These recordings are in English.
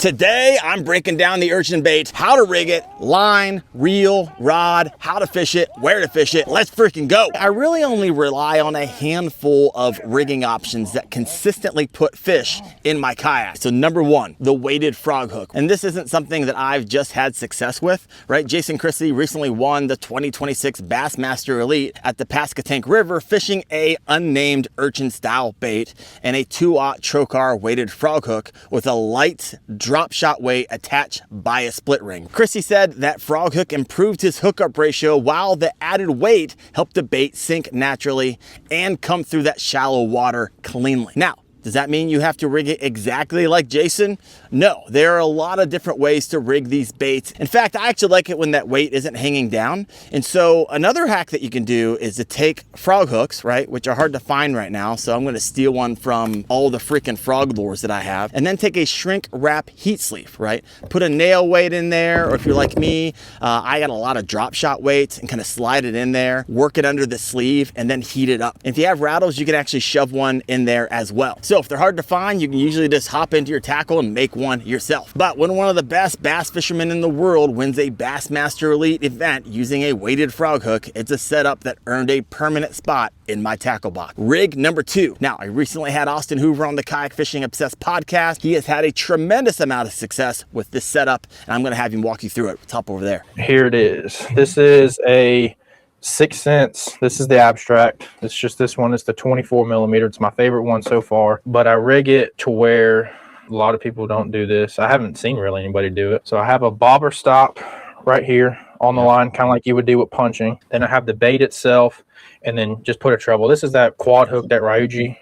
Today, I'm breaking down the urchin bait, how to rig it, line, reel, rod, how to fish it, where to fish it. Let's freaking go. I really only rely on a handful of rigging options that consistently put fish in my kayak. So number one, the weighted frog hook. And this isn't something that I've just had success with, right? Jason Christie recently won the 2026 Bassmaster Elite at the Pascatank River fishing a unnamed urchin-style bait and a 2/0 trocar weighted frog hook with a light drop shot weight attached by a split ring. Chrissy said that frog hook improved his hookup ratio while the added weight helped the bait sink naturally and come through that shallow water cleanly. Now, does that mean you have to rig it exactly like Jason? No, there are a lot of different ways to rig these baits. In fact, I actually like it when that weight isn't hanging down. And so another hack that you can do is to take frog hooks, right, which are hard to find right now. So I'm gonna steal one from all the freaking frog lures that I have, and then take a shrink wrap heat sleeve, right? Put a nail weight in there, or if you're like me, I got a lot of drop shot weights and kind of slide it in there, work it under the sleeve, and then heat it up. If you have rattles, you can actually shove one in there as well. So if they're hard to find, you can usually just hop into your tackle and make one yourself. But when one of the best bass fishermen in the world wins a Bassmaster Elite event using a weighted frog hook, it's a setup that earned a permanent spot in my tackle box. Rig number two. Now, I recently had Austin Hoover on the Kayak Fishing Obsessed podcast. He has had a tremendous amount of success with this setup, and I'm gonna have him walk you through it. It's up over there. Here it is. This is a 6 cents. This is the abstract. It's just this one. It's the 24 millimeter. It's my favorite one so far, but I rig it to where a lot of people don't do this. I haven't seen really anybody do it. So I have a bobber stop right here on the line, kind of like you would do with punching. Then I have the bait itself, and then just put a treble. This is that quad hook, that Ryuji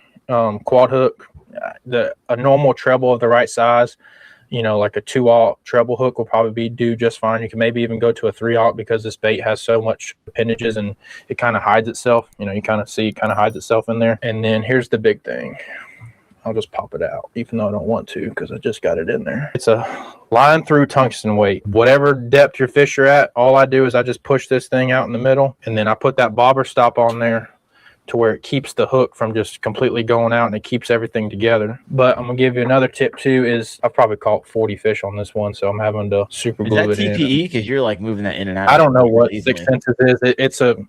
quad hook. A normal treble of the right size, you know, like a 2/0 treble hook will probably do just fine. You can maybe even go to a 3/0 because this bait has so much appendages and it kind of hides itself. You know, you kind of see it kind of hides itself in there. And then here's the big thing. I'll just pop it out, even though I don't want to because I just got it in there. It's a line through tungsten weight. Whatever depth your fish are at, all I do is I just push this thing out in the middle, and then I put that bobber stop on there to where it keeps the hook from just completely going out, and it keeps everything together. But I'm gonna give you another tip too, is I've probably caught 40 fish on this one, so I'm having to super glue it in. Is that TPE? Because you're like moving that in and out. I don't know what 6 cents is.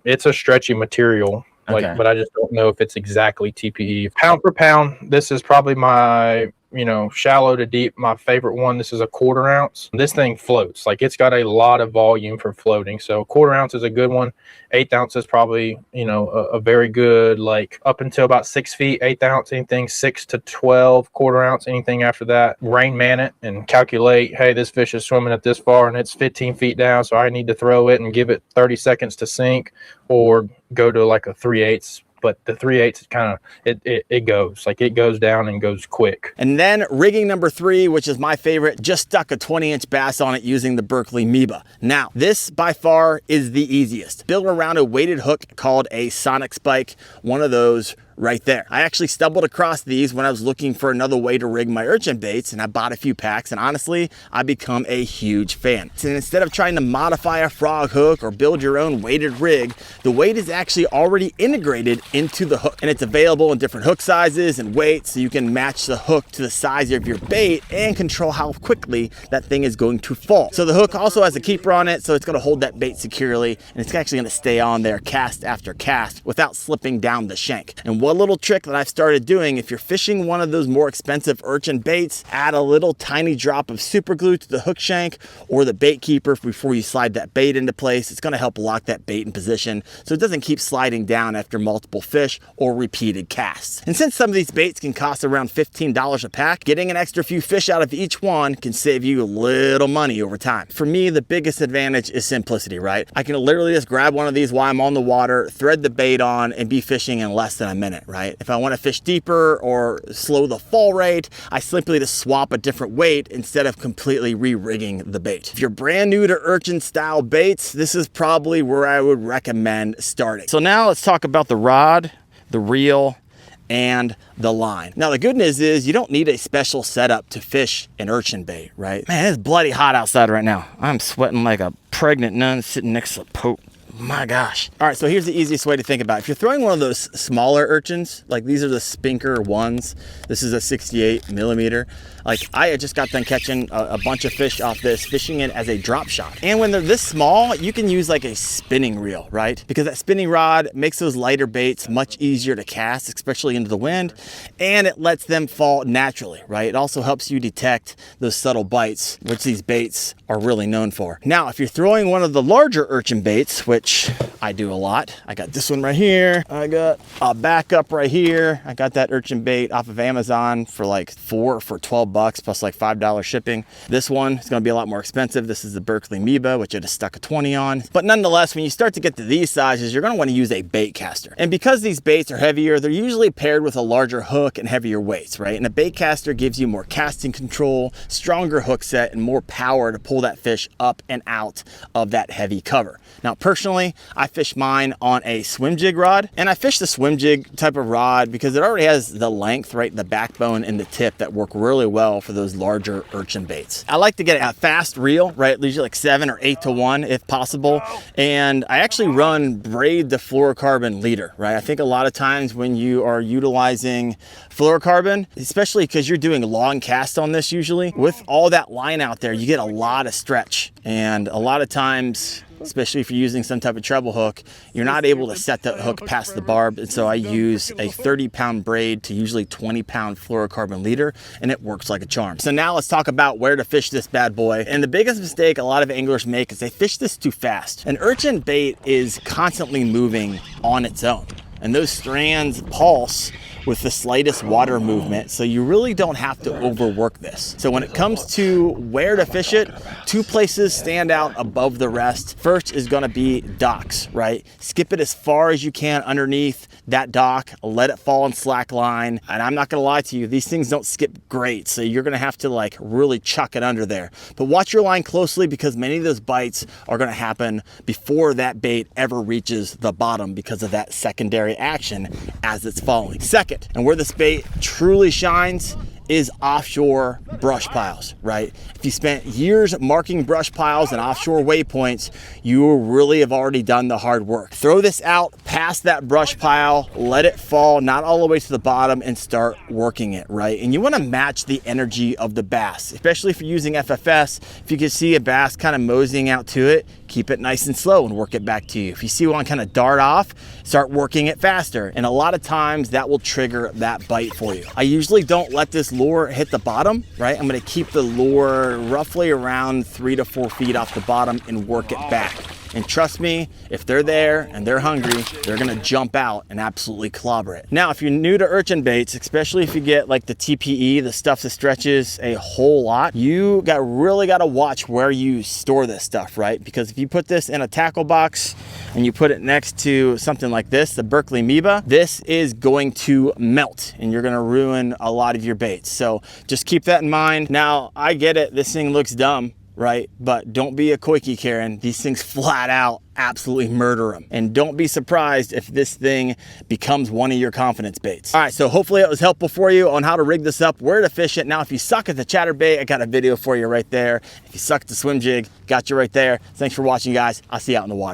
It's a stretchy material, like, but I just don't know if it's exactly TPE. Pound for pound, this is probably my, you know, shallow to deep, my favorite one. This is a 1/4 ounce. This thing floats, like it's got a lot of volume for floating. So 1/4 ounce is a good one. 1/8 ounce is probably, you know, a very good, like up until about 6 feet, 1/8 ounce, anything 6 to 12, 1/4 ounce, anything after that. Rain man it and calculate, hey, this fish is swimming at this far and it's 15 feet down, so I need to throw it and give it 30 seconds to sink, or go to like a 3/8. But the 3/8 kind of, it goes, like it goes down and goes quick. And then rigging number three, which is my favorite, just stuck a 20-inch bass on it using the Berkley Moeba. Now, this by far is the easiest. Built around a weighted hook called a sonic spike, one of those right there. I actually stumbled across these when I was looking for another way to rig my urchin baits, and I bought a few packs, and honestly, I've become a huge fan. So instead of trying to modify a frog hook or build your own weighted rig, the weight is actually already integrated into the hook, and it's available in different hook sizes and weights, so you can match the hook to the size of your bait and control how quickly that thing is going to fall. So the hook also has a keeper on it, so it's going to hold that bait securely, and it's actually going to stay on there cast after cast without slipping down the shank. And one little trick that I've started doing, if you're fishing one of those more expensive urchin baits, add a little tiny drop of super glue to the hook shank or the bait keeper before you slide that bait into place. It's going to help lock that bait in position so it doesn't keep sliding down after multiple fish or repeated casts. And since some of these baits can cost around $15 a pack, getting an extra few fish out of each one can save you a little money over time. For me, the biggest advantage is simplicity, right? I can literally just grab one of these while I'm on the water, thread the bait on, and be fishing in less than a minute, right? If I want to fish deeper or slow the fall rate, I simply just swap a different weight instead of completely re-rigging the bait. If you're brand new to urchin style baits, this is probably where I would recommend starting. So now let's talk about the rod, the reel, and the line. Now the good news is you don't need a special setup to fish an urchin bait, right? Man, it's bloody hot outside right now. I'm sweating like a pregnant nun sitting next to a Pope. My gosh. All right, so here's the easiest way to think about it. If you're throwing one of those smaller urchins, like these are the Spinker ones, this is a 68 millimeter, Like I had just got done catching a bunch of fish off this, fishing it as a drop shot. And when they're this small, you can use like a spinning reel, right? Because that spinning rod makes those lighter baits much easier to cast, especially into the wind, and it lets them fall naturally, right? It also helps you detect those subtle bites, which these baits are really known for. Now, if you're throwing one of the larger urchin baits, which I do a lot, I got this one right here, I got a backup right here, I got that urchin bait off of Amazon for like 4 for 12 bucks plus like $5 shipping. This one is going to be a lot more expensive. This is the Berkley Moeba, which I just stuck a 20 on. But nonetheless, when you start to get to these sizes, you're going to want to use a bait caster. And because these baits are heavier, they're usually paired with a larger hook and heavier weights, right? And a bait caster gives you more casting control, stronger hook set, and more power to pull that fish up and out of that heavy cover. Now, personally, I fish mine on a swim jig rod, and I fish the swim jig type of rod because it already has the length, right? The backbone and the tip that work really well for those larger urchin baits. I like to get a fast reel, right? Usually like 7 or 8 to 1 if possible. And I actually run braid the fluorocarbon leader, right? I think a lot of times when you are utilizing fluorocarbon, especially because you're doing long cast on this usually, with all that line out there, you get a lot of stretch. And a lot of times, especially if you're using some type of treble hook, you're not able to set that hook past the barb. And so I use a 30-pound braid to usually 20-pound fluorocarbon leader, and it works like a charm. So now let's talk about where to fish this bad boy. And the biggest mistake a lot of anglers make is they fish this too fast. An urchin bait is constantly moving on its own, and those strands pulse with the slightest water movement, so you really don't have to overwork this. So when it comes to where to fish it, 2 places stand out above the rest. First is gonna be docks, right? Skip it as far as you can underneath that dock, let it fall in slack line. And I'm not gonna lie to you, these things don't skip great, so you're gonna have to like really chuck it under there. But watch your line closely because many of those bites are gonna happen before that bait ever reaches the bottom because of that secondary action as it's falling. Second, and where this bait truly shines, is offshore brush piles, right? If you spent years marking brush piles and offshore waypoints, you really have already done the hard work. Throw this out past that brush pile, let it fall not all the way to the bottom, and start working it, right? And you want to match the energy of the bass, especially if you're using FFS. If you can see a bass kind of moseying out to it, keep it nice and slow and work it back to you. If you see one kind of dart off, start working it faster. And a lot of times that will trigger that bite for you. I usually don't let this lure hit the bottom, right? I'm gonna keep the lure roughly around 3 to 4 feet off the bottom and work it back. And trust me, if they're there and they're hungry, they're gonna jump out and absolutely clobber it. Now, if you're new to urchin baits, especially if you get like the TPE, the stuff that stretches a whole lot, you really gotta watch where you store this stuff, right? Because if you put this in a tackle box and you put it next to something like this, the Berkley Moeba, this is going to melt and you're gonna ruin a lot of your baits. So just keep that in mind. Now, I get it, this thing looks dumb, right? But don't be a Coike Karen. These things flat out absolutely murder them. And don't be surprised if this thing becomes one of your confidence baits. All right, so hopefully it was helpful for you on how to rig this up, where to fish it. Now, if you suck at the chatterbait, I got a video for you right there. If you suck at the swim jig, got you right there. Thanks for watching, guys. I'll see you out in the water.